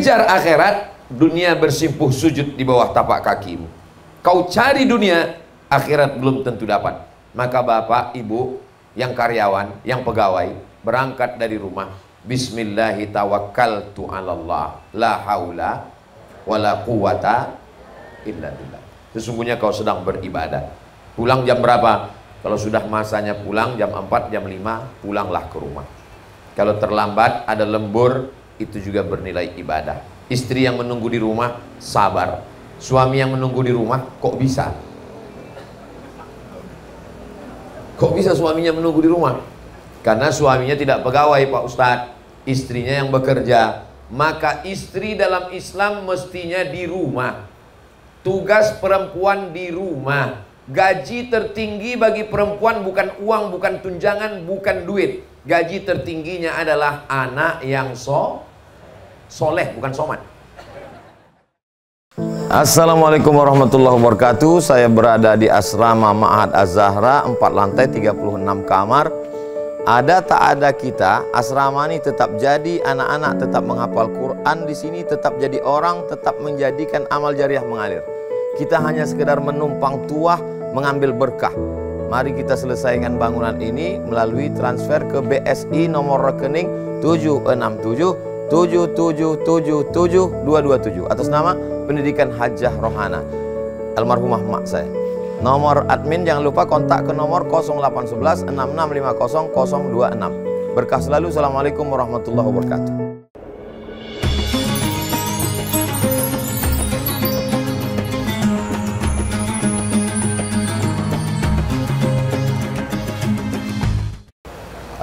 kejar akhirat, dunia bersimpuh sujud di bawah tapak kakimu. Kau cari dunia, akhirat belum tentu dapat. Maka bapak, ibu, yang karyawan, yang pegawai, berangkat dari rumah, bismillahi tawakkaltu 'alallah, la haula wala quwata illa billah. Sesungguhnya kau sedang beribadah. Pulang jam berapa? Kalau sudah masanya pulang jam 4, jam 5, pulanglah ke rumah. Kalau terlambat, ada lembur, itu juga bernilai ibadah. Istri yang menunggu di rumah, sabar. Suami yang menunggu di rumah, kok bisa? Kok bisa suaminya menunggu di rumah? Karena suaminya tidak pegawai, Pak Ustadz. Istrinya yang bekerja. Maka istri dalam Islam mestinya di rumah. Tugas perempuan di rumah. Gaji tertinggi bagi perempuan bukan uang, bukan tunjangan, bukan duit. Gaji tertingginya adalah anak yang soleh, bukan somat. Assalamualaikum warahmatullahi wabarakatuh. Saya berada di asrama Ma'had Az-Zahra, 4 lantai, 36 kamar. Ada tak ada kita, asrama ini tetap jadi, anak-anak tetap menghafal Quran di sini, tetap jadi orang, tetap menjadikan amal jariah mengalir. Kita hanya sekedar menumpang tuah, mengambil berkah. Mari kita selesaikan bangunan ini melalui transfer ke BSI nomor rekening 76777772227 atas nama Pendidikan Hajah Rohana, almarhumah mak saya. Nomor admin jangan lupa kontak ke nomor 0811 6650 026. Berkah selalu. Assalamualaikum warahmatullahi wabarakatuh.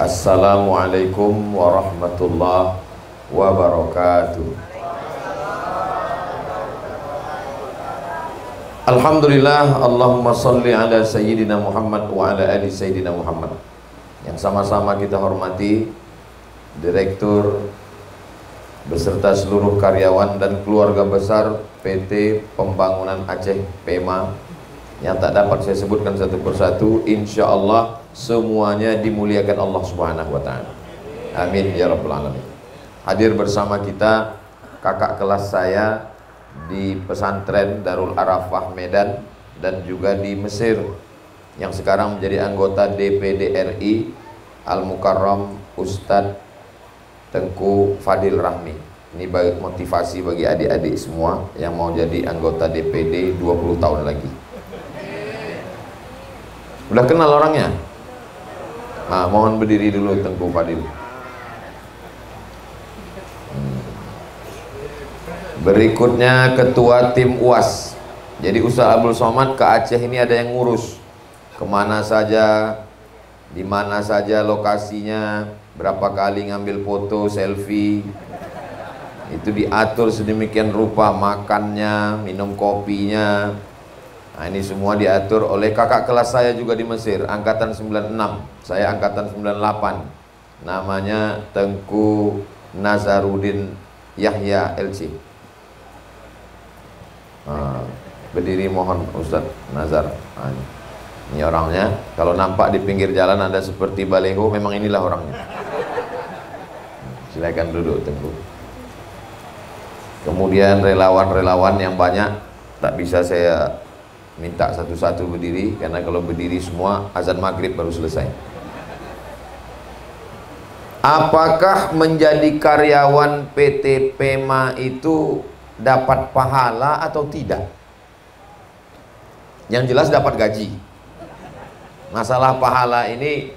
Assalamualaikum warahmatullahi wabarakatuh. Alhamdulillah, Allahumma salli ala Sayyidina Muhammad wa ala ali Sayyidina Muhammad. Yang sama-sama kita hormati Direktur beserta seluruh karyawan dan keluarga besar PT Pembangunan Aceh PEMA, yang tak dapat saya sebutkan satu persatu. Insya Allah semuanya dimuliakan Allah Subhanahu wa ta'ala. Amin ya rabbal alamin. Hadir bersama kita kakak kelas saya di pesantren Darul Arafah Medan dan juga di Mesir, yang sekarang menjadi anggota DPD RI, Al-Mukarram Ustadz Tengku Fadil Rahmi. Ini motivasi bagi adik-adik semua yang mau jadi anggota DPD 20 tahun lagi. Udah kenal orangnya? Nah, mohon berdiri dulu Tengku Fadil. Berikutnya ketua tim UAS. Jadi Ustaz Abdul Somad ke Aceh ini ada yang ngurus. Kemana saja, di mana saja lokasinya, berapa kali ngambil foto, selfie. Itu diatur sedemikian rupa, makannya, minum kopinya. Nah, ini semua diatur oleh kakak kelas saya juga di Mesir, angkatan 96, saya angkatan 98. Namanya Tengku Nazarudin Yahya LC. Nah, berdiri mohon Ustadz Nazar. Nah, ini orangnya. Kalau nampak di pinggir jalan Anda seperti baleho, memang inilah orangnya. Silakan duduk Tengku. Kemudian relawan-relawan yang banyak, tak bisa saya minta satu-satu berdiri, karena kalau berdiri semua azan maghrib baru selesai. Apakah menjadi karyawan PT PEMA itu dapat pahala atau tidak? Yang jelas dapat gaji. Masalah pahala ini,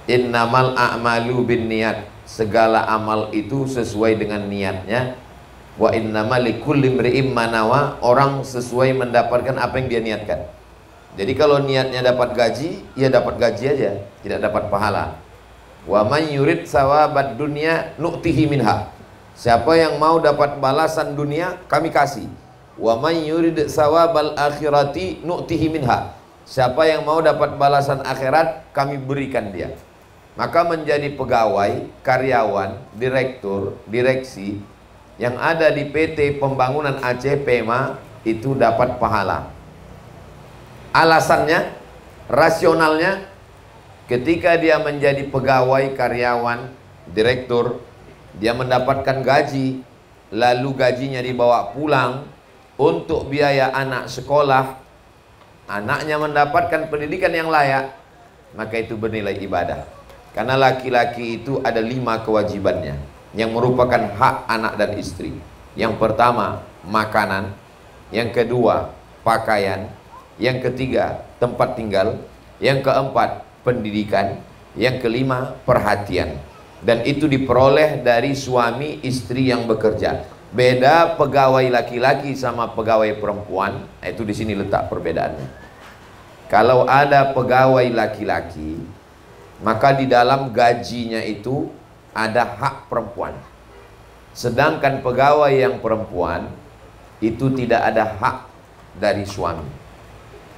innamal a'malu bin niat, segala amal itu sesuai dengan niatnya. Wa innamal likulli imri'in ma nawa, orang sesuai mendapatkan apa yang dia niatkan. Jadi kalau niatnya dapat gaji, ya dapat gaji aja, tidak dapat pahala. Wa man yurid sawabad dunya nu'tihi minha. Siapa yang mau dapat balasan dunia, kami kasih. Wa man yurid sawabal akhirati nu'tihi minha. Siapa yang mau dapat balasan akhirat, kami berikan dia. Maka menjadi pegawai, karyawan, direktur, direksi yang ada di PT Pembangunan Aceh PEMA itu dapat pahala. Alasannya, rasionalnya, ketika dia menjadi pegawai, karyawan, direktur, dia mendapatkan gaji, lalu gajinya dibawa pulang untuk biaya anak sekolah, anaknya mendapatkan pendidikan yang layak, maka itu bernilai ibadah. Karena laki-laki itu ada 5 kewajibannya yang merupakan hak anak dan istri. Yang pertama, makanan. Yang kedua, pakaian. Yang ketiga, tempat tinggal. Yang keempat, pendidikan. Yang kelima, perhatian. Dan itu diperoleh dari suami istri yang bekerja. Beda pegawai laki-laki sama pegawai perempuan. Itu di sini letak perbedaannya. Kalau ada pegawai laki-laki, maka di dalam gajinya itu ada hak perempuan. Sedangkan pegawai yang perempuan itu tidak ada hak dari suami.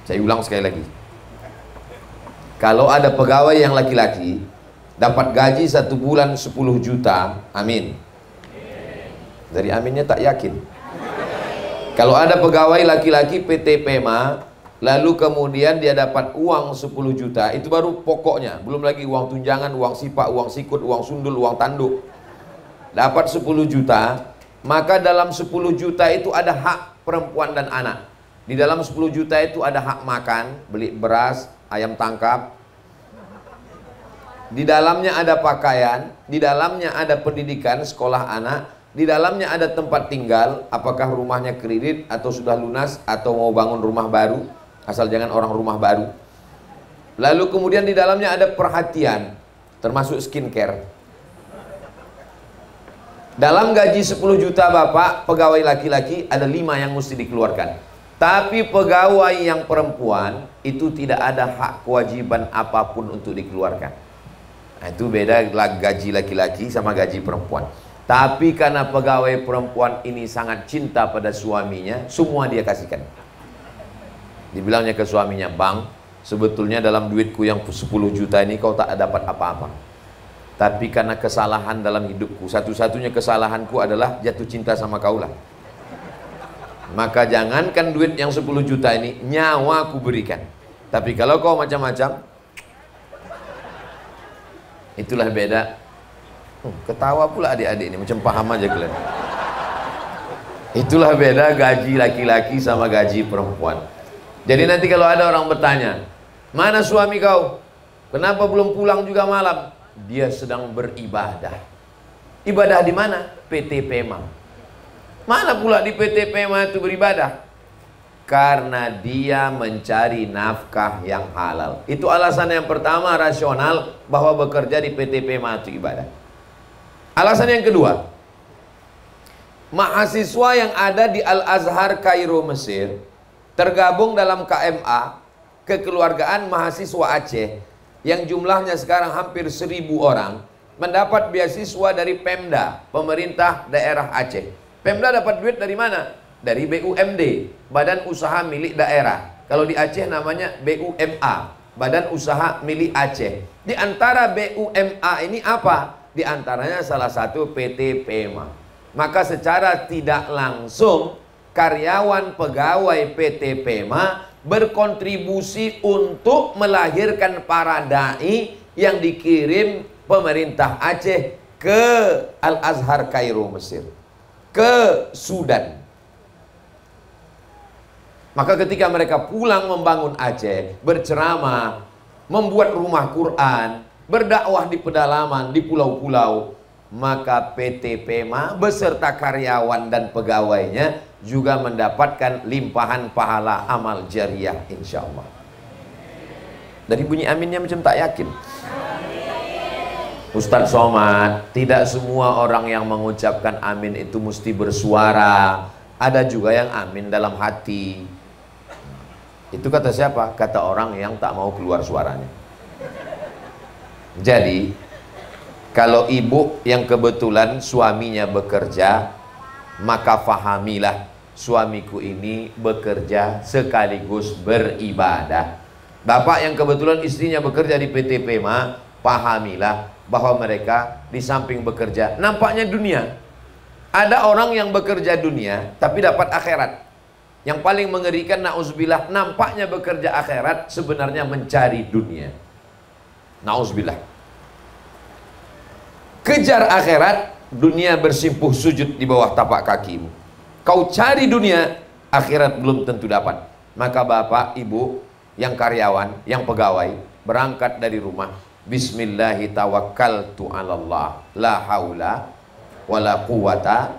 Saya ulang sekali lagi. Kalau ada pegawai yang laki-laki dapat gaji 1 bulan 10 juta, amin. Dari aminnya tak yakin. Kalau ada pegawai laki-laki PT PEMA, lalu kemudian dia dapat uang 10 juta, itu baru pokoknya. Belum lagi uang tunjangan, uang sipak, uang sikut, uang sundul, uang tanduk. Dapat 10 juta, maka dalam 10 juta itu ada hak perempuan dan anak. Di dalam 10 juta itu ada hak makan, beli beras, ayam tangkap. Di dalamnya ada pakaian, di dalamnya ada pendidikan, sekolah anak, di dalamnya ada tempat tinggal, apakah rumahnya kredit atau sudah lunas atau mau bangun rumah baru, asal jangan orang rumah baru. Lalu kemudian di dalamnya ada perhatian, termasuk skincare. Dalam gaji 10 juta Bapak, pegawai laki-laki ada 5 yang mesti dikeluarkan. Tapi pegawai yang perempuan itu tidak ada hak kewajiban apapun untuk dikeluarkan. Nah, itu beda gaji laki-laki sama gaji perempuan. Tapi karena pegawai perempuan ini sangat cinta pada suaminya, semua dia kasihkan. Dibilangnya ke suaminya, "Bang, sebetulnya dalam duitku yang 10 juta ini kau tak dapat apa-apa. Tapi karena kesalahan dalam hidupku, satu-satunya kesalahanku adalah jatuh cinta sama kaulah. Maka jangankan duit yang 10 juta ini, nyawa aku berikan. Tapi kalau kau macam-macam," itulah beda. Ketawa pula adik-adik ini, macam paham aja kalian. Itulah beda gaji laki-laki sama gaji perempuan. Jadi nanti kalau ada orang bertanya, "Mana suami kau? Kenapa belum pulang juga malam?" Dia sedang beribadah. Ibadah di mana? PT PEMA. Mana pula di PT PEMA itu beribadah? Karena dia mencari nafkah yang halal. Itu alasan yang pertama rasional bahwa bekerja di PT PEMA itu ibadah. Alasan yang kedua, mahasiswa yang ada di Al-Azhar Kairo Mesir tergabung dalam KMA, Kekeluargaan Mahasiswa Aceh, yang jumlahnya sekarang hampir 1000 orang, mendapat beasiswa dari Pemda, pemerintah daerah Aceh. Pemda dapat duit dari mana? Dari BUMD, Badan Usaha Milik Daerah. Kalau di Aceh namanya BUMA, Badan Usaha Milik Aceh. Di antara BUMA ini apa? Di antaranya salah satu PT PEMA. Maka secara tidak langsung karyawan pegawai PT PEMA berkontribusi untuk melahirkan para dai yang dikirim pemerintah Aceh ke Al-Azhar Kairo Mesir, ke Sudan. Maka ketika mereka pulang membangun Aceh, berceramah, membuat rumah Quran, berdakwah di pedalaman, di pulau-pulau, maka PT PEMA beserta karyawan dan pegawainya juga mendapatkan limpahan pahala amal jariah, insya Allah. Dari bunyi aminnya macam tak yakin. Ustadz Somad, tidak semua orang yang mengucapkan amin itu mesti bersuara. Ada juga yang amin dalam hati. Itu kata siapa? Kata orang yang tak mau keluar suaranya. Jadi kalau ibu yang kebetulan suaminya bekerja, maka fahamilah suamiku ini bekerja sekaligus beribadah. Bapak yang kebetulan istrinya bekerja di PT PEMA, pahamilah bahwa mereka di samping bekerja nampaknya dunia. Ada orang yang bekerja dunia tapi dapat akhirat. Yang paling mengerikan, na'udzubillah, nampaknya bekerja akhirat, sebenarnya mencari dunia. Na'udzubillah. Kejar akhirat, dunia bersimpuh sujud di bawah tapak kakimu. Kau cari dunia, akhirat belum tentu dapat. Maka bapak, ibu, yang karyawan, yang pegawai, berangkat dari rumah, bismillahi tawakkaltu 'alallah, la haula wala quwata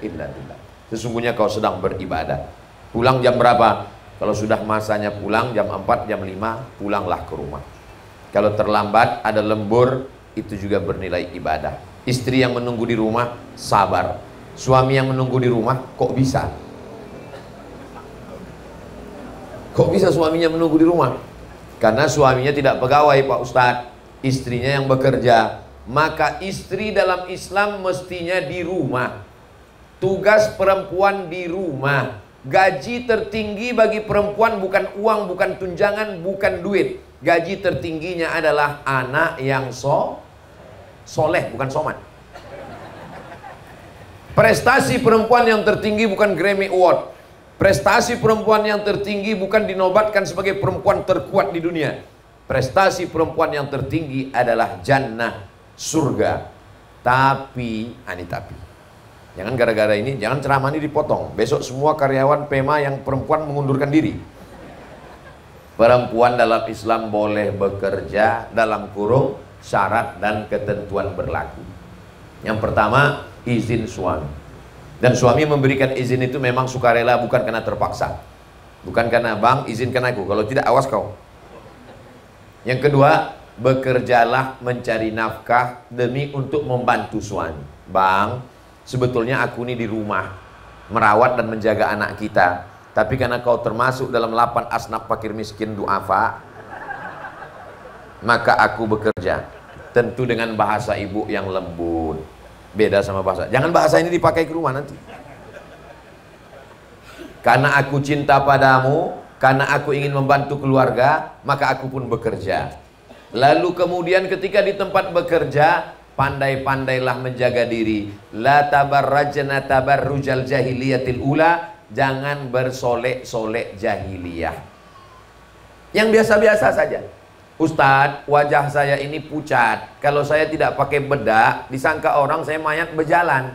illa billah. Sesungguhnya kau sedang beribadah. Pulang jam berapa? Kalau sudah masanya pulang jam 4, jam 5, pulanglah ke rumah. Kalau terlambat, ada lembur, itu juga bernilai ibadah. Istri yang menunggu di rumah, sabar. Suami yang menunggu di rumah, kok bisa? Kok bisa suaminya menunggu di rumah? Karena suaminya tidak pegawai, Pak Ustadz. Istrinya yang bekerja. Maka istri dalam Islam mestinya di rumah. Tugas perempuan di rumah. Gaji tertinggi bagi perempuan bukan uang, bukan tunjangan, bukan duit. Gaji tertingginya adalah anak yang soleh, bukan somat. Prestasi perempuan yang tertinggi bukan Grammy Award. Prestasi perempuan yang tertinggi bukan dinobatkan sebagai perempuan terkuat di dunia. Prestasi perempuan yang tertinggi adalah jannah, surga. Tapi jangan gara-gara ini, jangan ceramah ini dipotong. Besok semua karyawan PEMA yang perempuan mengundurkan diri. Perempuan dalam Islam boleh bekerja dalam kurung syarat dan ketentuan berlaku. Yang pertama, izin suami. Dan suami memberikan izin itu memang sukarela, bukan karena terpaksa. Bukan karena bang izinkan aku, kalau tidak awas kau. Yang kedua, bekerjalah mencari nafkah demi untuk membantu suami. Bang, sebetulnya aku ini di rumah merawat dan menjaga anak kita, tapi karena kau termasuk dalam 8 asnaf fakir miskin du'afa, maka aku bekerja. Tentu dengan bahasa ibu yang lembut. Beda sama bahasa. Jangan bahasa ini dipakai ke rumah nanti. Karena aku cinta padamu, karena aku ingin membantu keluarga, maka aku pun bekerja. Lalu kemudian ketika di tempat bekerja, pandai-pandailah menjaga diri. La tabarrajna tabarrujal jahiliyatil ula. Jangan bersolek-solek jahiliyah. Yang biasa-biasa saja. Ustadz, wajah saya ini pucat. Kalau saya tidak pakai bedak, disangka orang saya mayat berjalan.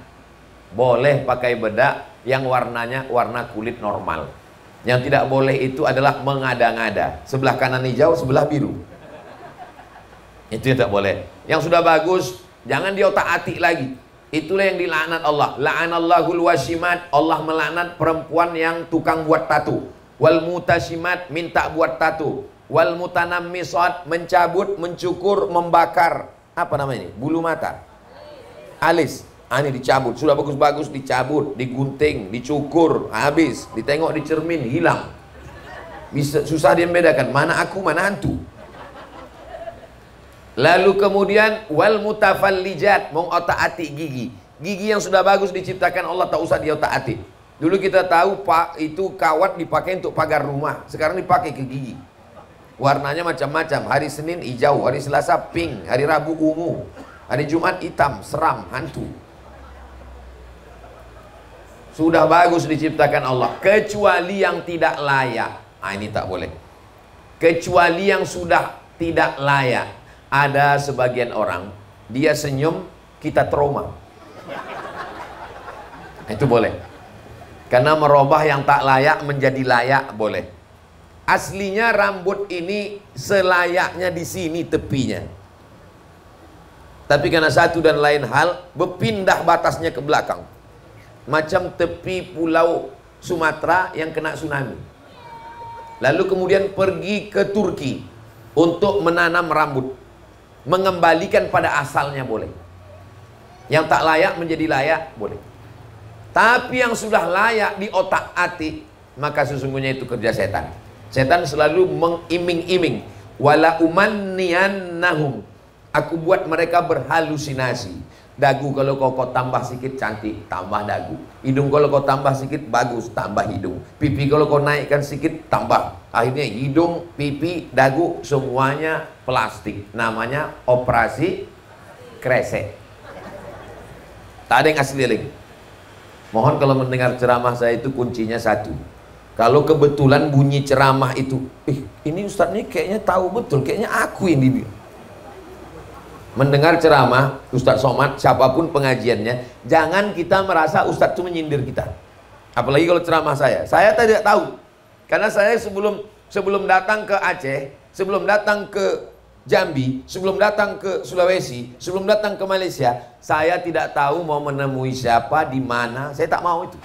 Boleh pakai bedak yang warnanya warna kulit normal. Yang tidak boleh itu adalah mengada-ngada. Sebelah kanan hijau, sebelah biru. Itu tidak boleh. Yang sudah bagus, jangan diotak-atik lagi. Itulah yang dilaknat Allah. La'anallahul washimat. Allah melaknat perempuan yang tukang buat tato. Wal mutashimat, minta buat tato. Wal mutanammisat, mencabut, mencukur, membakar. Apa namanya ini? Bulu mata. Alis. Ini dicabut. Sudah bagus-bagus dicabut, digunting, dicukur, habis. Ditengok di cermin, hilang. Bisa susah dia membedakan mana aku, mana hantu. Lalu kemudian wal mutafallijat, mengotak-atik gigi. Gigi yang sudah bagus diciptakan Allah, tak usah diotak-atik. Dulu kita tahu Pak, itu kawat dipakai untuk pagar rumah. Sekarang dipakai ke gigi. Warnanya macam-macam. Hari Senin hijau, hari Selasa pink, hari Rabu ungu, hari Jumat hitam, seram, hantu. Sudah bagus diciptakan Allah, kecuali yang tidak layak. Ini tak boleh. Kecuali yang sudah tidak layak. Ada sebagian orang, dia senyum, kita trauma. Itu boleh. Karena merubah yang tak layak menjadi layak boleh. Aslinya rambut ini selayaknya di sini tepinya. Tapi karena satu dan lain hal, berpindah batasnya ke belakang. Macam tepi pulau Sumatera yang kena tsunami. Lalu kemudian pergi ke Turki untuk menanam rambut. Mengembalikan pada asalnya boleh. Yang tak layak menjadi layak boleh. Tapi yang sudah layak di otak-atik, maka sesungguhnya itu kerja setan. Setan selalu mengiming-iming. Wala umanniyannahum. Aku buat mereka berhalusinasi. Dagu kalau kau tambah sedikit cantik, tambah dagu. Hidung kalau kau tambah sedikit bagus, tambah hidung. Pipi kalau kau naikkan sedikit, tambah. Akhirnya hidung, pipi, dagu semuanya plastik. Namanya operasi kresek. Tak ada yang asli lagi. Mohon kalau mendengar ceramah saya itu kuncinya satu. Kalau kebetulan bunyi ceramah itu, ini Ustadz ini kayaknya tahu betul, kayaknya aku yang dibilang. mendengar ceramah Ustadz Somad, siapapun pengajiannya, jangan kita merasa Ustadz itu menyindir kita. Apalagi kalau ceramah saya tidak tahu. Karena saya sebelum datang ke Aceh, sebelum datang ke Jambi, sebelum datang ke Sulawesi, sebelum datang ke Malaysia, saya tidak tahu mau menemui siapa, di mana. Saya tak mau itu.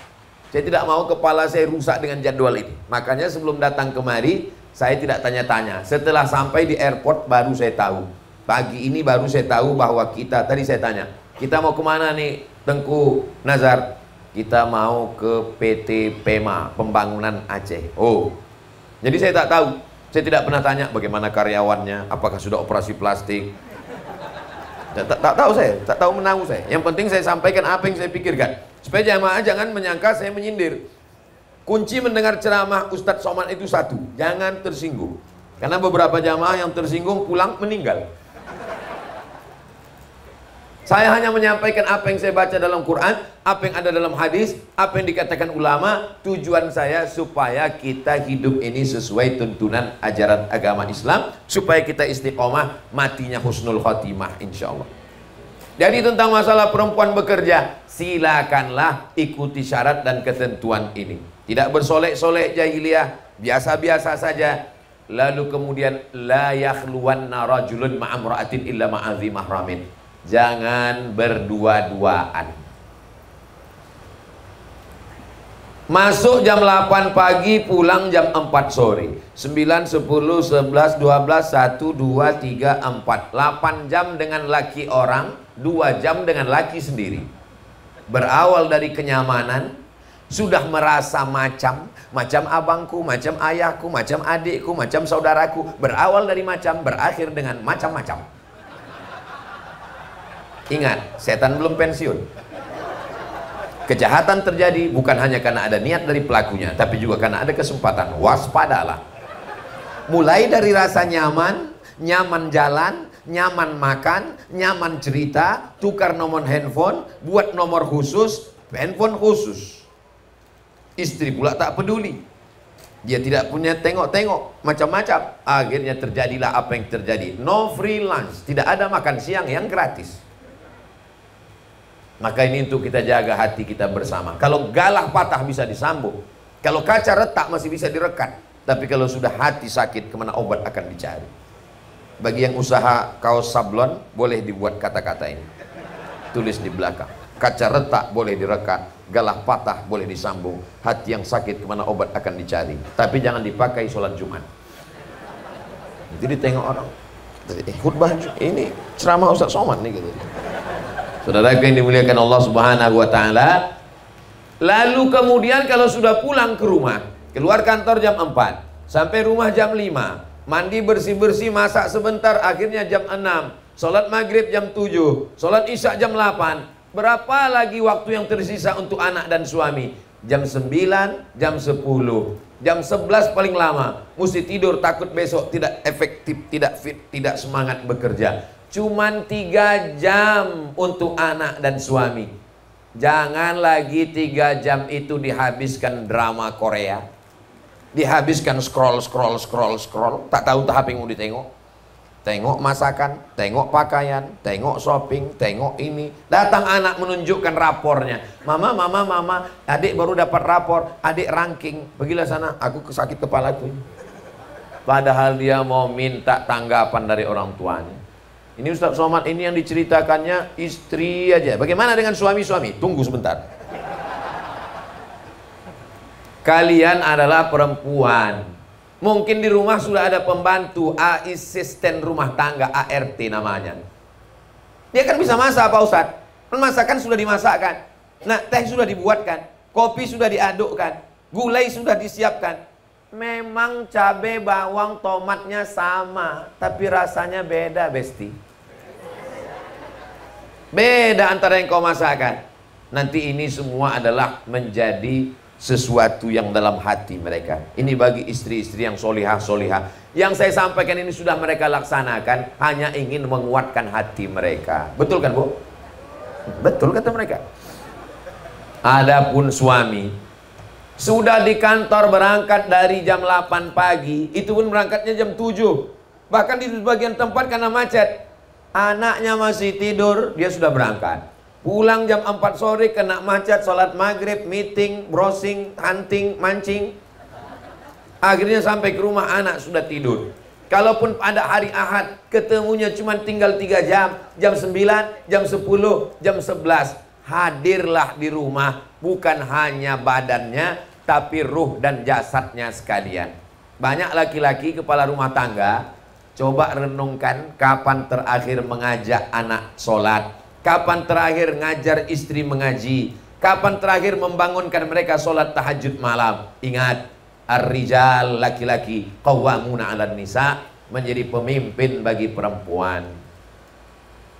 Saya tidak mau kepala saya rusak dengan jadwal ini. Makanya sebelum datang kemari, saya tidak tanya-tanya. Setelah sampai di airport baru saya tahu. Pagi ini baru saya tahu bahwa tadi saya tanya, kita mau kemana nih Tengku Nazar? Kita mau ke PT PEMA, Pembangunan Aceh. Oh, jadi saya tak tahu. Saya tidak pernah tanya bagaimana karyawannya, apakah sudah operasi plastik. Tak tahu saya, tak tahu menahu saya. Yang penting saya sampaikan apa yang saya pikirkan. Supaya jamaah jangan menyangka saya menyindir. Kunci mendengar ceramah Ustadz Somad itu satu, jangan tersinggung. Karena beberapa jamaah yang tersinggung pulang meninggal. Saya hanya menyampaikan apa yang saya baca dalam Quran, apa yang ada dalam hadis, apa yang dikatakan ulama. Tujuan saya supaya kita hidup ini sesuai tuntunan ajaran agama Islam, supaya kita istiqomah, matinya husnul khotimah insyaallah. Jadi tentang masalah perempuan bekerja, silakanlah ikuti syarat dan ketentuan ini. Tidak bersolek-solek jahiliyah, biasa-biasa saja. Lalu kemudian la yakhluwanna rajulun ma'amra'atin illa ma'adhi mahramin. Jangan berdua-duaan. Masuk jam 8 pagi, pulang jam 4 sore. 9, 10, 11, 12, 1, 2, 3, 4. 8 jam dengan laki orang, 2 jam dengan laki sendiri. Berawal dari kenyamanan, sudah merasa macam abangku, macam ayahku, macam adikku, macam saudaraku. Berawal dari macam, berakhir dengan macam-macam. Ingat, setan belum pensiun. Kejahatan terjadi bukan hanya karena ada niat dari pelakunya, tapi juga karena ada kesempatan. Waspadalah. Mulai dari rasa nyaman, nyaman jalan, nyaman makan, nyaman cerita, tukar nomor handphone, buat nomor khusus, handphone khusus. Istri pula tak peduli. Dia tidak punya tengok-tengok, macam-macam. Akhirnya terjadilah apa yang terjadi. No free lunch, tidak ada makan siang yang gratis. Maka ini untuk kita jaga hati kita bersama. Kalau galah patah bisa disambung, kalau kaca retak masih bisa direkat. Tapi kalau sudah hati sakit, kemana obat akan dicari. Bagi yang usaha kaos sablon, boleh dibuat kata-kata ini, tulis di belakang. Kaca retak boleh direkat, galah patah boleh disambung, hati yang sakit kemana obat akan dicari. Tapi jangan dipakai sholat Jumat. Jadi tengok orang, khutbah ini ceramah Ustadz Somad nih gitu. Saudara yang dimuliakan Allah Subhanahu wa Ta'ala. Lalu kemudian kalau sudah pulang ke rumah, keluar kantor jam 4, sampai rumah jam 5, mandi bersih-bersih, masak sebentar, akhirnya jam 6, sholat maghrib jam 7, sholat isya jam 8. Berapa lagi waktu yang tersisa untuk anak dan suami? Jam 9, jam 10, jam 11 paling lama. Mesti tidur, takut besok tidak efektif, tidak fit, tidak semangat bekerja. Cuman 3 jam untuk anak dan suami. Jangan lagi 3 jam itu dihabiskan drama Korea, dihabiskan scroll. Tak tahu apa yang mau ditengok. Tengok masakan, tengok pakaian, tengok shopping, tengok ini. Datang anak menunjukkan rapornya. Mama, adik baru dapat rapor, adik ranking. Pergilah sana, aku sakit kepalaku. Padahal dia mau minta tanggapan dari orang tuanya. Ini Ustadz Somad ini yang diceritakannya istri aja. Bagaimana dengan suami-suami? Tunggu sebentar. Kalian adalah perempuan. Mungkin di rumah sudah ada pembantu, asisten rumah tangga, ART namanya. Dia kan bisa masak Pak Ustadz. Masakan sudah dimasakkan. Nah, teh sudah dibuatkan. Kopi sudah diadukkan. Gulai sudah disiapkan. Memang cabai, bawang, tomatnya sama, tapi rasanya beda, Besti. Beda antara yang kau masakan. Nanti ini semua adalah menjadi sesuatu yang dalam hati mereka. Ini bagi istri-istri yang solihah. Yang saya sampaikan ini sudah mereka laksanakan, hanya ingin menguatkan hati mereka. Betul kan Bu? Betul kata mereka. Adapun suami sudah di kantor berangkat dari jam 8 pagi, itu pun berangkatnya jam 7. Bahkan di sebagian tempat karena macet, Anaknya masih tidur, dia sudah berangkat. Pulang jam 4 sore, kena macet, sholat maghrib, meeting, browsing, hunting, mancing. Akhirnya sampai ke rumah, anak sudah tidur. Kalaupun pada hari Ahad, ketemunya cuma tinggal 3 jam. Jam 9, jam 10, jam 11. Hadirlah di rumah, bukan hanya badannya, tapi ruh dan jasadnya sekalian. Banyak laki-laki kepala rumah tangga, coba renungkan kapan terakhir mengajak anak sholat, kapan terakhir ngajar istri mengaji, kapan terakhir membangunkan mereka sholat tahajud malam. Ingat, ar-rijal, laki-laki, qawwamuna 'alan nisa, menjadi pemimpin bagi perempuan.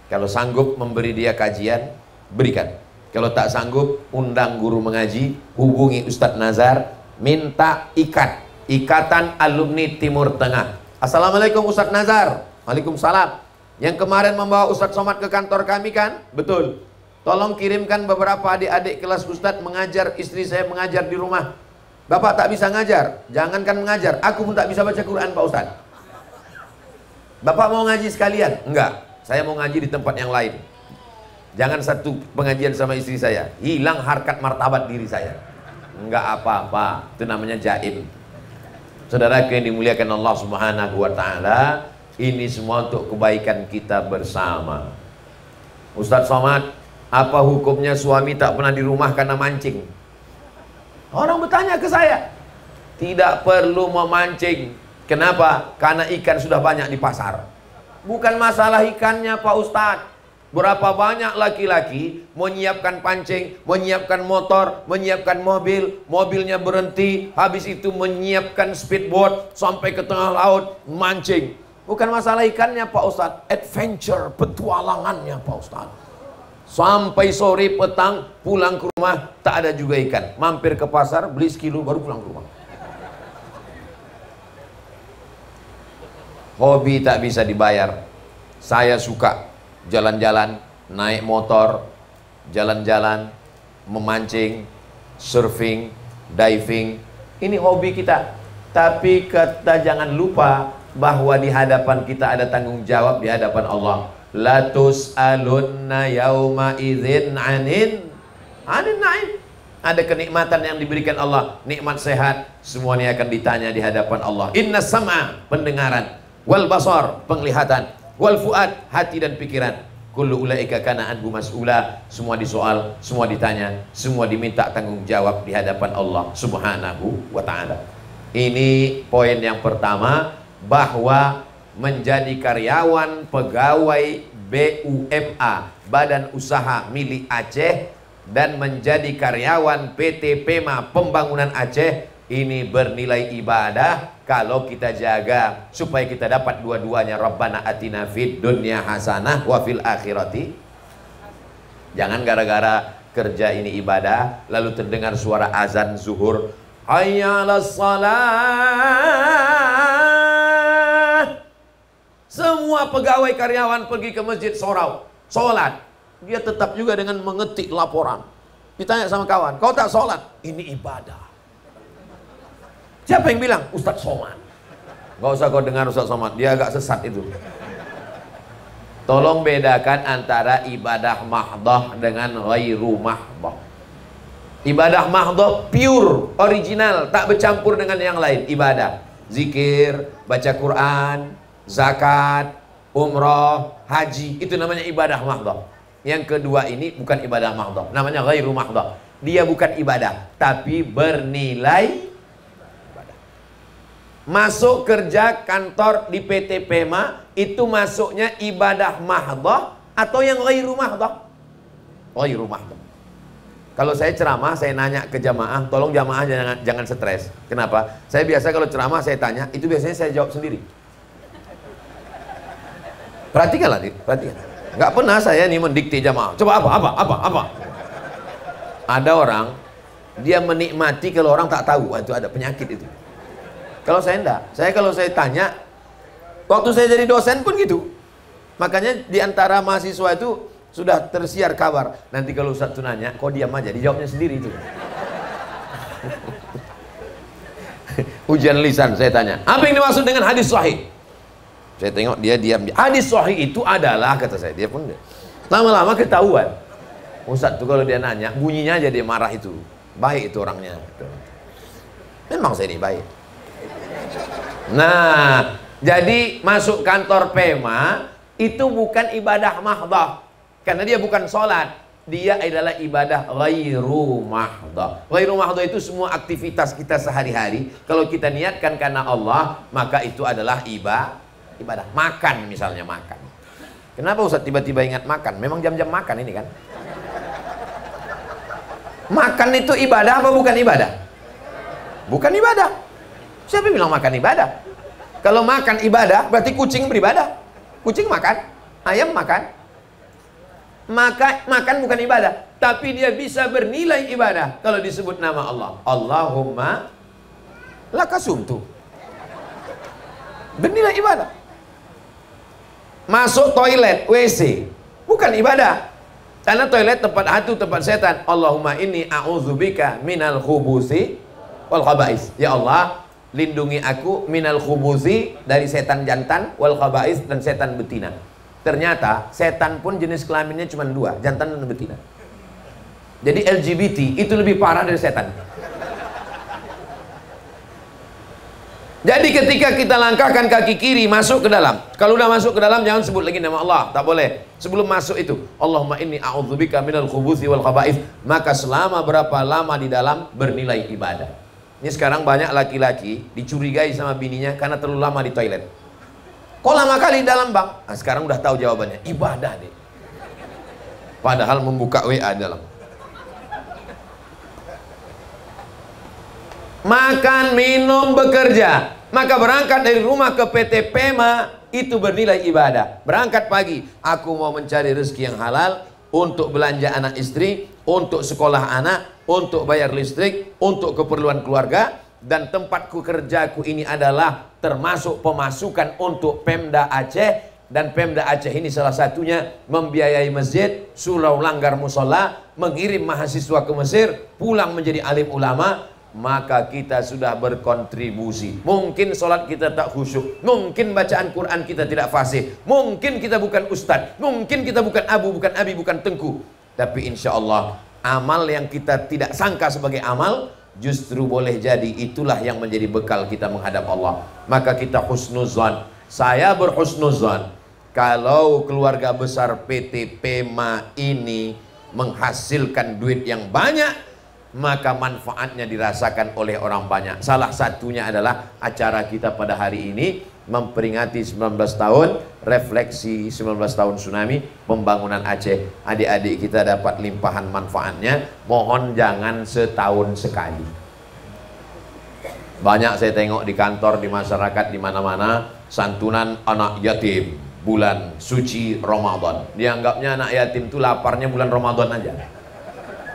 Kalau sanggup memberi dia kajian, berikan. Kalau tak sanggup, undang guru mengaji, hubungi Ustadz Nazar, minta ikatan alumni Timur Tengah. Assalamualaikum Ustadz Nazar. Waalaikumsalam. Yang kemarin membawa Ustadz Somad ke kantor kami kan? Betul. Tolong kirimkan beberapa adik-adik kelas Ustadz mengajar, istri saya mengajar di rumah. Bapak tak bisa ngajar, jangankan mengajar, aku pun tak bisa baca Quran Pak Ustadz. Bapak mau ngaji sekalian? Enggak, saya mau ngaji di tempat yang lain. Jangan satu pengajian sama istri saya, hilang harkat martabat diri saya. Enggak apa-apa, itu namanya jaim. Saudaraku yang dimuliakan Allah Subhanahu wa Ta'ala, ini semua untuk kebaikan kita bersama. Ustadz Somad, apa hukumnya suami tak pernah di rumah karena mancing? Orang bertanya ke saya. Tidak perlu memancing. Kenapa? Karena ikan sudah banyak di pasar. Bukan masalah ikannya Pak Ustadz. Berapa banyak laki-laki menyiapkan pancing, menyiapkan motor, menyiapkan mobil, mobilnya berhenti, habis itu menyiapkan speedboat sampai ke tengah laut mancing. Bukan masalah ikannya Pak Ustadz, adventure, petualangannya Pak Ustadz. Sampai sore petang pulang ke rumah tak ada juga ikan. Mampir ke pasar beli sekilo baru pulang ke rumah. Hobi tak bisa dibayar. Saya suka jalan-jalan, naik motor, jalan-jalan, memancing, surfing, diving. Ini hobi kita. Tapi kita jangan lupa bahwa di hadapan kita ada tanggung jawab di hadapan Allah. La tus'alunna yauma idzin anin na'im. Ada kenikmatan yang diberikan Allah, nikmat sehat, semuanya akan ditanya di hadapan Allah. Inna sam'a, pendengaran, wal basar, penglihatan, wal fuad, hati dan pikiran. Kullu ulaika kana anhu mas'ula, semua disoal, semua ditanya, semua diminta tanggung jawab di hadapan Allah Subhanahu wa Ta'ala. Ini poin yang pertama, bahwa menjadi karyawan pegawai BUMA, Badan Usaha Milik Aceh, dan menjadi karyawan PT PEMA Pembangunan Aceh, ini bernilai ibadah kalau kita jaga supaya kita dapat dua-duanya. Rabbana atina fid dunya hasanah wa fil akhirati. Jangan gara-gara kerja ini ibadah lalu terdengar suara azan zuhur, hayya 'alas shalah. Semua pegawai karyawan pergi ke masjid Sorau, sholat. Dia tetap juga dengan mengetik laporan. Ditanya sama kawan, kau tak sholat? Ini ibadah. Siapa yang bilang? Ustadz Somad. Gak usah kau dengar Ustadz Somad, dia agak sesat itu. Tolong bedakan antara ibadah mahdoh dengan ghairu mahdoh. Ibadah mahdoh pure, original, tak bercampur dengan yang lain. Ibadah, zikir, baca Quran, zakat, umroh, haji, itu namanya ibadah mahdoh. Yang kedua ini bukan ibadah mahdoh, namanya ghairu mahdoh. Dia bukan ibadah, tapi bernilai ibadah. Masuk kerja kantor di PT PEMA, itu masuknya ibadah mahdoh atau yang ghairu mahdoh? Ghairu mahdoh. Kalau saya ceramah, saya nanya ke jamaah, tolong jamaah jangan stres. Kenapa? Saya biasa kalau ceramah saya tanya, itu biasanya saya jawab sendiri. Perhatikanlah, perhatikan. Nggak pernah saya nih mendikte jamaah. Coba apa. Ada orang, dia menikmati kalau orang tak tahu. Itu ada penyakit itu. Kalau saya enggak. Kalau saya tanya, waktu saya jadi dosen pun gitu. Makanya di antara mahasiswa itu sudah tersiar kabar. Nanti kalau Ustadz itu nanya, kok diam aja, dijawabnya sendiri itu. Ujian lisan saya tanya, apa yang dimaksud dengan hadis sahih? Saya tengok dia diam. Hadis sahih itu adalah, kata saya. Dia pun lama-lama ketahuan. Ustaz tuh kalau dia nanya, bunyinya aja dia marah itu. Baik itu orangnya. Memang saya ini baik. Nah, jadi masuk kantor PEMA itu bukan ibadah mahdhah. Karena dia bukan sholat. Dia adalah ibadah ghairu mahdhah. Ghairu mahdhah itu semua aktivitas kita sehari-hari. Kalau kita niatkan karena Allah, maka itu adalah ibadah. Makan misalnya, makan. Kenapa Ustaz tiba-tiba ingat makan? Memang jam-jam makan ini kan. Makan itu ibadah apa bukan ibadah? Bukan ibadah. Siapa bilang makan ibadah? Kalau makan ibadah berarti kucing beribadah. Kucing makan, ayam makan. Maka makan bukan ibadah, tapi dia bisa bernilai ibadah kalau disebut nama Allah. Allahumma lakasumtu. Bernilai ibadah. Masuk toilet, WC, bukan ibadah. Karena toilet tempat hantu, tempat setan. Allahumma inni a'udzubika minal khubusi wal khaba'is. Ya Allah, lindungi aku minal khubusi, dari setan jantan, wal khaba'is, dan setan betina. Ternyata setan pun jenis kelaminnya cuma dua, jantan dan betina. Jadi LGBT itu lebih parah dari setan. Jadi ketika kita langkahkan kaki kiri masuk ke dalam, kalau udah masuk ke dalam jangan sebut lagi nama Allah, tak boleh. Sebelum masuk itu, Allahumma inni a'udzubika minal khubuthi wal khaba'ith. Maka selama berapa lama di dalam bernilai ibadah. Ini sekarang banyak laki-laki dicurigai sama bininya karena terlalu lama di toilet. Kok lama kali di dalam bang? Nah, sekarang udah tahu jawabannya, ibadah deh. Padahal membuka WA dalam. Makan, minum, bekerja. Maka berangkat dari rumah ke PT PEMA itu bernilai ibadah. Berangkat pagi, aku mau mencari rezeki yang halal untuk belanja anak istri, untuk sekolah anak, untuk bayar listrik, untuk keperluan keluarga. Dan tempatku kerjaku ini adalah termasuk pemasukan untuk Pemda Aceh. Dan Pemda Aceh ini salah satunya membiayai masjid, surau langgar musola, mengirim mahasiswa ke Mesir, pulang menjadi alim ulama. Maka kita sudah berkontribusi. Mungkin sholat kita tak khusyuk, mungkin bacaan Quran kita tidak fasih, mungkin kita bukan ustadz, mungkin kita bukan abu, bukan abi, bukan tengku. Tapi insya Allah amal yang kita tidak sangka sebagai amal justru boleh jadi itulah yang menjadi bekal kita menghadap Allah. Maka kita husnuzan. Saya berhusnuzan kalau keluarga besar PT PEMA ini menghasilkan duit yang banyak, maka manfaatnya dirasakan oleh orang banyak. Salah satunya adalah acara kita pada hari ini memperingati 19 tahun refleksi 19 tahun tsunami pembangunan Aceh. Adik-adik kita dapat limpahan manfaatnya. Mohon jangan setahun sekali. Banyak saya tengok di kantor, di masyarakat, di mana-mana santunan anak yatim bulan suci Ramadan. Dianggapnya anak yatim itu laparnya bulan Ramadan aja.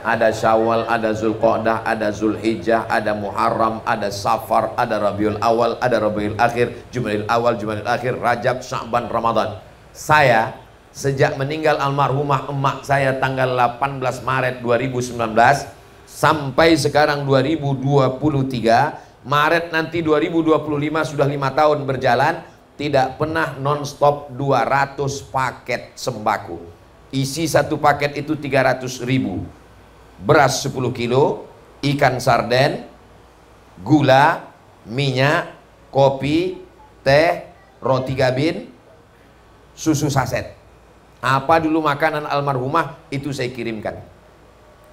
Ada Syawal, ada Zulqa'dah, ada Zulhijjah, ada Muharram, ada Safar, ada Rabiul Awal, ada Rabiul Akhir, Jumadil Awal, Jumadil Akhir, Rajab, Sya'ban, Ramadan. Saya sejak meninggal almarhumah emak saya tanggal 18 Maret 2019 sampai sekarang 2023, Maret nanti 2025 sudah 5 tahun berjalan, tidak pernah non-stop 200 paket sembako. Isi satu paket itu 300.000. Beras 10 kilo, ikan sarden, gula, minyak, kopi, teh, roti gabin, susu saset. Apa dulu makanan almarhumah itu saya kirimkan.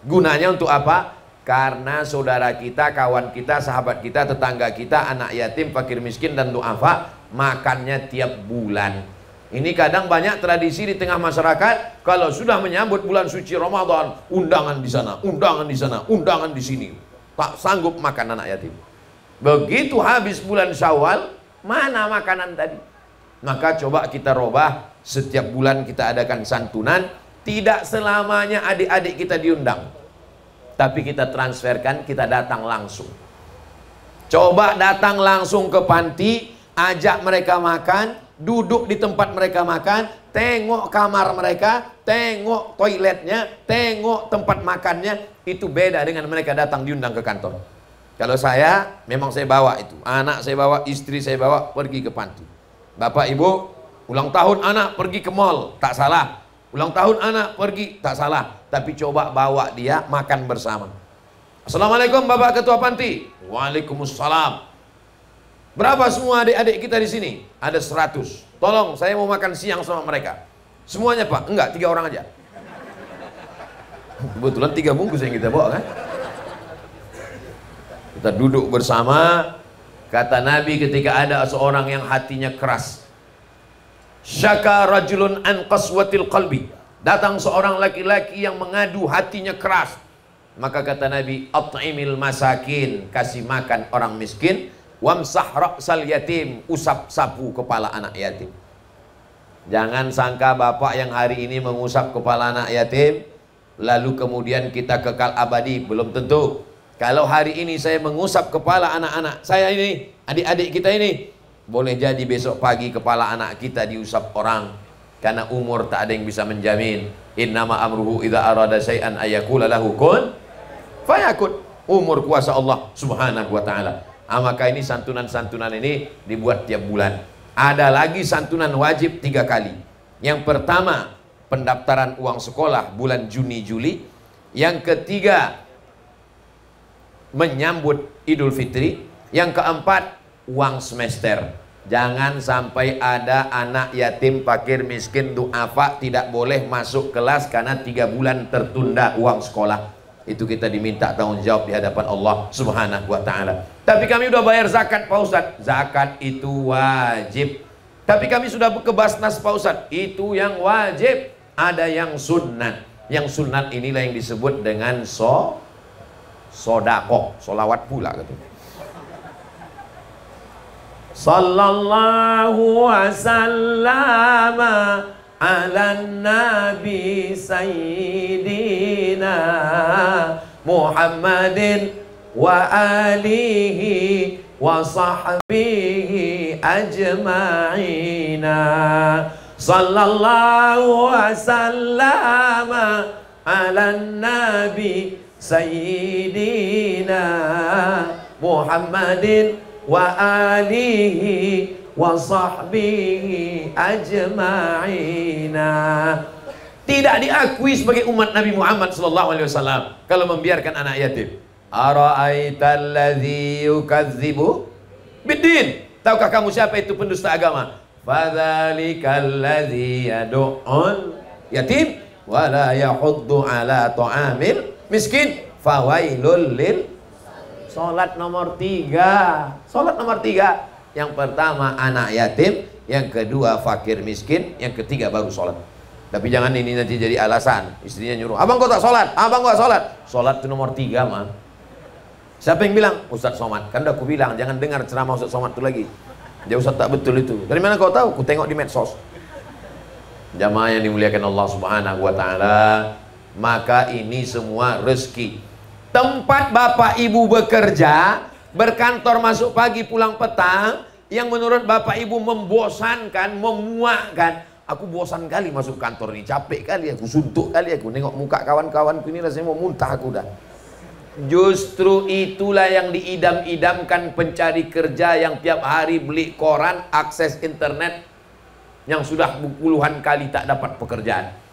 Gunanya untuk apa? Karena saudara kita, kawan kita, sahabat kita, tetangga kita, anak yatim, fakir miskin dan duafa makannya tiap bulan. Ini kadang banyak tradisi di tengah masyarakat, kalau sudah menyambut bulan suci Ramadan, undangan di sana, undangan di sana, undangan di sini. Tak sanggup makan anak yatim. Begitu habis bulan Syawal, mana makanan tadi? Maka coba kita robah, setiap bulan kita adakan santunan, tidak selamanya adik-adik kita diundang. Tapi kita transferkan, kita datang langsung. Coba datang langsung ke panti, ajak mereka makan, duduk di tempat mereka makan, tengok kamar mereka, tengok toiletnya, tengok tempat makannya. Itu beda dengan mereka datang diundang ke kantor. Kalau saya, memang saya bawa itu, anak saya bawa, istri saya bawa, pergi ke panti. Bapak ibu, ulang tahun anak pergi ke mall, tak salah. Ulang tahun anak pergi, tak salah. Tapi coba bawa dia makan bersama. Assalamualaikum Bapak Ketua Panti. Waalaikumsalam. Berapa semua adik-adik kita di sini? Ada 100. Tolong, saya mau makan siang sama mereka. Semuanya Pak? Enggak, 3 orang aja. Kebetulan 3 bungkus yang kita bawa kan. Kita duduk bersama. Kata Nabi ketika ada seorang yang hatinya keras, syaka rajulun an qaswatil qalbi, datang seorang laki-laki yang mengadu hatinya keras. Maka kata Nabi, at'imil masakin, kasih makan orang miskin, wamsah ra'sal yatim, usap sapu kepala anak yatim. Jangan sangka bapak yang hari ini mengusap kepala anak yatim lalu kemudian kita kekal abadi, belum tentu. Kalau hari ini saya mengusap kepala anak-anak saya ini, adik-adik kita ini, boleh jadi besok pagi kepala anak kita diusap orang. Karena umur tak ada yang bisa menjamin. Innama amruhu idza arada syai'an ayaqula lahu kun fayakun. Umur kuasa Allah Subhanahu wa taala. Maka ini santunan-santunan ini dibuat tiap bulan. Ada lagi santunan wajib 3 kali. Yang pertama, pendaftaran uang sekolah bulan Juni Juli. Yang ketiga, menyambut Idul Fitri. Yang keempat, uang semester. Jangan sampai ada anak yatim, fakir, miskin, du'afa tidak boleh masuk kelas karena 3 bulan tertunda uang sekolah. Itu kita diminta tanggung jawab di hadapan Allah Subhanahu wa ta'ala. Tapi kami udah bayar zakat Pak Ustadz. Zakat itu wajib. Tapi kami sudah ke Basnas Pak Ustadz. Itu yang wajib. Ada yang sunnat. Yang sunnat inilah yang disebut dengan sodako, solawat pula gitu. Sallallahu wasallam ala nabi sayyidina Muhammadin wa alihi wa sahbihi ajma'ina. Sallallahu wasallam ala nabi sayyidina Muhammadin wa alihi wa sahbihi ajma'ina. Tidak diakui sebagai umat Nabi Muhammad SAW kalau membiarkan anak yatim. Ara'aital ladzi yukadzibu biddin. Tahukah kamu siapa itu pendusta agama? Fadzalikal ladzi yad'ul yatim wa la yahuddu ala ta'amil miskin. Fawailul lil. Salat nomor 3. Salat nomor 3. Yang pertama anak yatim, yang kedua fakir miskin, yang ketiga baru salat. Tapi jangan ini nanti jadi alasan. Istrinya nyuruh, abang kok tak salat? Abang kok salat? Salat itu nomor 3 mah. Siapa yang bilang? Ustadz Somad. Kan udah aku bilang jangan dengar ceramah Ustadz Somad itu lagi. Dia Ustadz tak betul itu. Dari mana kau tahu? Ku tengok di medsos. Jamaah yang dimuliakan Allah Subhanahu wa taala, maka ini semua rezeki. Tempat bapak ibu bekerja, berkantor masuk pagi pulang petang, yang menurut bapak ibu membosankan, memuakkan. Aku bosan kali masuk kantor ini, capek kali aku, suntuk kali aku nengok muka kawan-kawanku ini, rasanya mau muntah aku dah. Justru itulah yang diidam-idamkan pencari kerja yang tiap hari beli koran, akses internet, yang sudah puluhan kali tak dapat pekerjaan.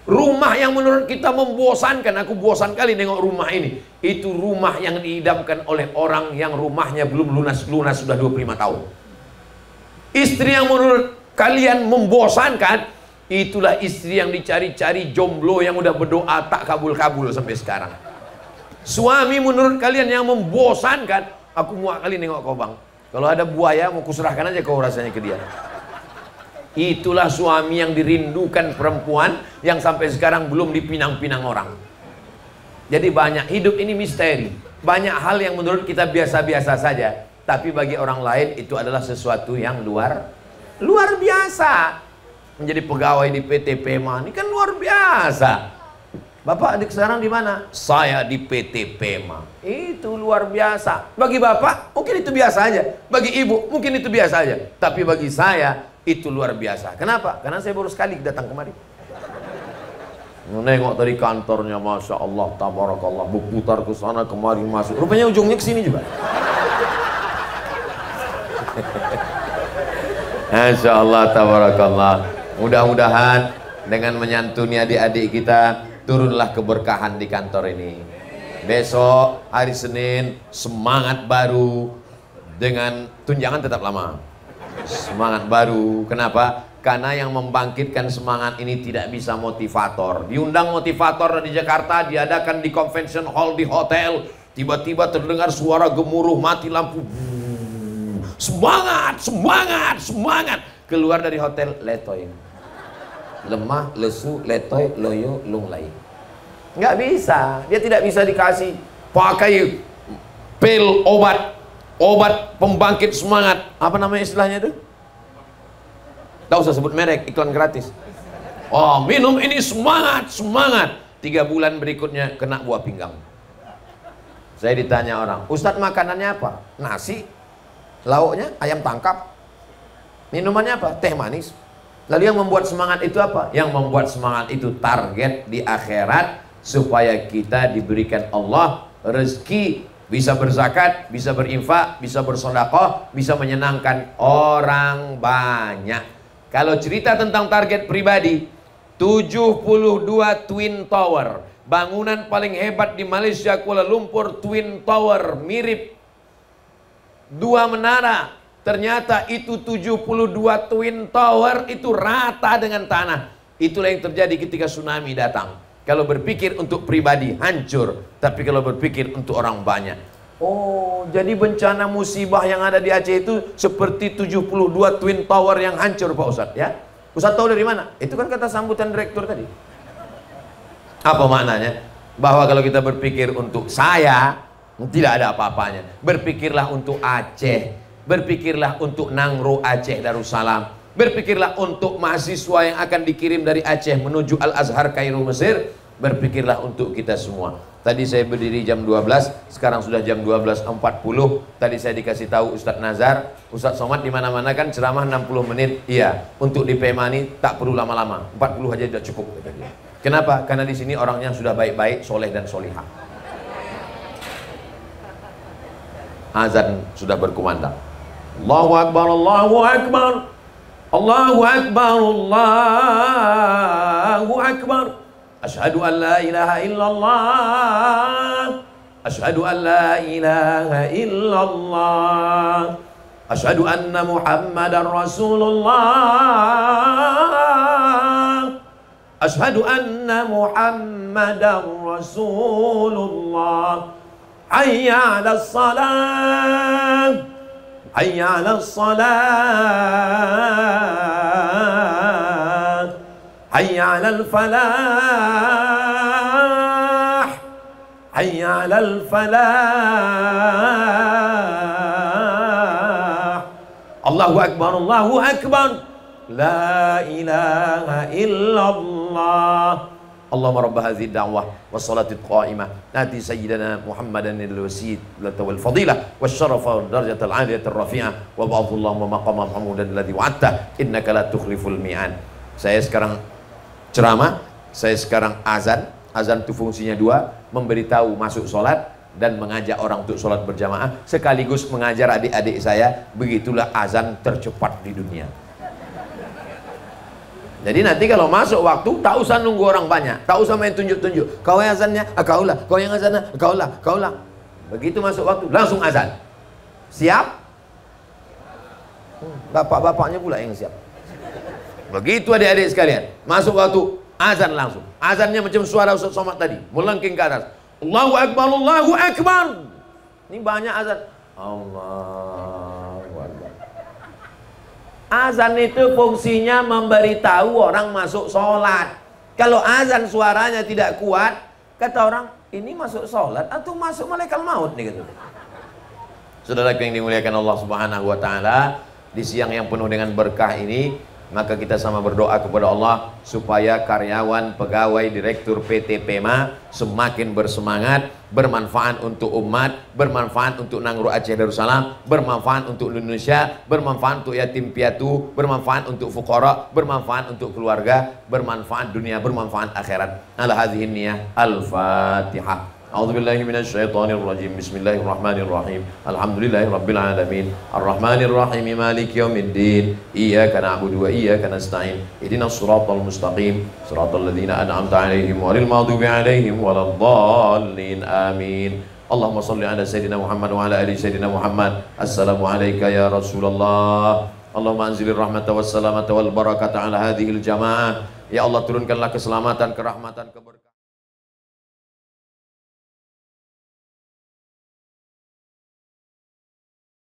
Rumah yang menurut kita membosankan, aku bosan kali nengok rumah ini. Itu rumah yang diidamkan oleh orang yang rumahnya belum lunas-lunas sudah 25 tahun. Istri yang menurut kalian membosankan, itulah istri yang dicari-cari jomblo yang udah berdoa tak kabul-kabul sampai sekarang. Suami menurut kalian yang membosankan, aku muak kali nengok kau bang. Kalau ada buaya mau kuserahkan aja kau rasanya ke dia. Itulah suami yang dirindukan perempuan yang sampai sekarang belum dipinang-pinang orang. Jadi banyak, hidup ini misteri. Banyak hal yang menurut kita biasa-biasa saja, tapi bagi orang lain itu adalah sesuatu yang luar biasa. Menjadi pegawai di PT PEMA ini kan luar biasa. Bapak adik sekarang di mana? Saya di PT PEMA. Itu luar biasa. Bagi bapak mungkin itu biasa aja. Bagi ibu mungkin itu biasa aja. Tapi bagi saya itu luar biasa. Kenapa? Karena saya baru sekali datang kemari. Nengok dari kantornya, masya Allah, tabarakallah, berputar ke sana kemari masuk. Rupanya ujungnya ke sini juga. Masya Allah, tabarakallah. Mudah-mudahan dengan menyantuni adik-adik kita turunlah keberkahan di kantor ini. Besok hari Senin semangat baru dengan tunjangan tetap lama. Semangat baru. Kenapa? Karena yang membangkitkan semangat ini tidak bisa motivator. Diundang motivator dari Jakarta, diadakan di convention hall di hotel. Tiba-tiba terdengar suara gemuruh, mati lampu. Semangat, semangat, semangat. Keluar dari hotel, letoy. Lemah, lesu, letoy, loyo, lunglai. Nggak bisa. Dia tidak bisa dikasih. Pakai pil obat pembangkit semangat. Apa namanya istilahnya itu? Nggak usah sebut merek, iklan gratis. Oh, minum ini semangat, semangat. 3 bulan berikutnya kena buah pinggang. Saya ditanya orang, Ustadz makanannya apa? Nasi, lauknya ayam tangkap, minumannya apa? Teh manis. Lalu yang membuat semangat itu apa? Yang membuat semangat itu target di akhirat, supaya kita diberikan Allah rezeki, bisa berzakat, bisa berinfak, bisa bersedekah, bisa menyenangkan orang banyak. Kalau cerita tentang target pribadi, 72 Twin Tower, bangunan paling hebat di Malaysia, Kuala Lumpur, Twin Tower, mirip 2 menara. Ternyata itu 72 Twin Tower itu rata dengan tanah. Itulah yang terjadi ketika tsunami datang. Kalau berpikir untuk pribadi hancur, tapi kalau berpikir untuk orang banyak. Oh, jadi bencana musibah yang ada di Aceh itu seperti 72 Twin Tower yang hancur, Pak Ustadz, ya? Ustadz tahu dari mana? Itu kan kata sambutan direktur tadi. Apa maknanya? Bahwa kalau kita berpikir untuk saya, tidak ada apa-apanya. Berpikirlah untuk Aceh, berpikirlah untuk Nangro Aceh Darussalam, berpikirlah untuk mahasiswa yang akan dikirim dari Aceh menuju Al-Azhar Kairo Mesir, berpikirlah untuk kita semua. Tadi saya berdiri jam 12, sekarang sudah jam 12.40. Tadi saya dikasih tahu Ustadz Nazar, Ustadz Somad di mana-mana kan ceramah 60 menit. Iya, untuk di Pemani tak perlu lama-lama, 40 aja sudah cukup. Kenapa? Karena di sini orangnya sudah baik-baik, soleh dan solihah. Azan sudah berkumandang. Allahu Akbar, Allahu Akbar, Allahu Akbar, Allahu Akbar. Asyhadu an la ilaha illallah, asyhadu an la ilaha illallah, asyhadu anna Muhammadar Rasulullah, asyhadu anna Muhammadar Rasulullah. Hayya 'alas salah, hayya 'alas salah, hayya 'alal falah, hayya 'alal falah. Allahu Akbar, Allahu Akbar, la ilaha illallah. Allahumma rabb hadhihi ad-da'wah was-salati al-qa'imah ati sayyidina Muhammadan al-wasilata wal fadilah wasyarafa wad darajata al-'aliyata ar-rafi'ah wa ba'athu Allahumma maqaman mahmudan alladhi wa'adta innaka la tukhliful mi'ad. Saya sekarang ceramah, saya sekarang azan. Azan itu fungsinya 2, memberitahu masuk sholat dan mengajak orang untuk sholat berjamaah, sekaligus mengajar adik-adik saya. Begitulah azan tercepat di dunia. Jadi nanti kalau masuk waktu, tak usah nunggu orang banyak, tak usah main tunjuk-tunjuk. Kau yang azannya, kaulah. Kau yang azannya, kaulah, kaulah. Begitu masuk waktu, langsung azan. Siap? Bapak-bapaknya pula yang siap. Begitu adik-adik sekalian, masuk waktu, azan langsung. Azannya macam suara Ustaz Somad tadi, melengking ke atas. Allahu Akbar, Allahu Akbar. Ini banyak azan. Allahu Akbar. Azan itu fungsinya memberitahu orang masuk sholat. Kalau azan suaranya tidak kuat, kata orang, ini masuk sholat atau masuk malaikat maut nih gitu. Saudara yang dimuliakan Allah Subhanahu wa taala, di siang yang penuh dengan berkah ini, maka kita sama berdoa kepada Allah supaya karyawan, pegawai, direktur PT PEMA semakin bersemangat, bermanfaat untuk umat, bermanfaat untuk Nangro Aceh Darussalam, bermanfaat untuk Indonesia, bermanfaat untuk yatim piatu, bermanfaat untuk fuqara, bermanfaat untuk keluarga, bermanfaat dunia, bermanfaat akhirat. Ala hadhihi niyah. Al-Fatihah. A'udzubillahi minasyaitonirrajim. Bismillahirrahmanirrahim. Alhamdulillahirabbil alamin. Arrahmanirrahim. Maliki yaumiddin. Iyyaka na'budu wa iyyaka nasta'in. Ihdinas siratal mustaqim. Siratal ladzina an'amta 'alaihim ghairil maghdubi 'alaihim waladdallin. Amin. Allahumma shalli ala sayyidina Muhammad wa ala ali sayyidina Muhammad. Assalamu alayka ya Rasulullah. Allahumma anzilir rahmata wassalamata wal barakata ala hadhil jamaah. Ya Allah, turunkanlah keselamatan, kerahmatan, keberkahan.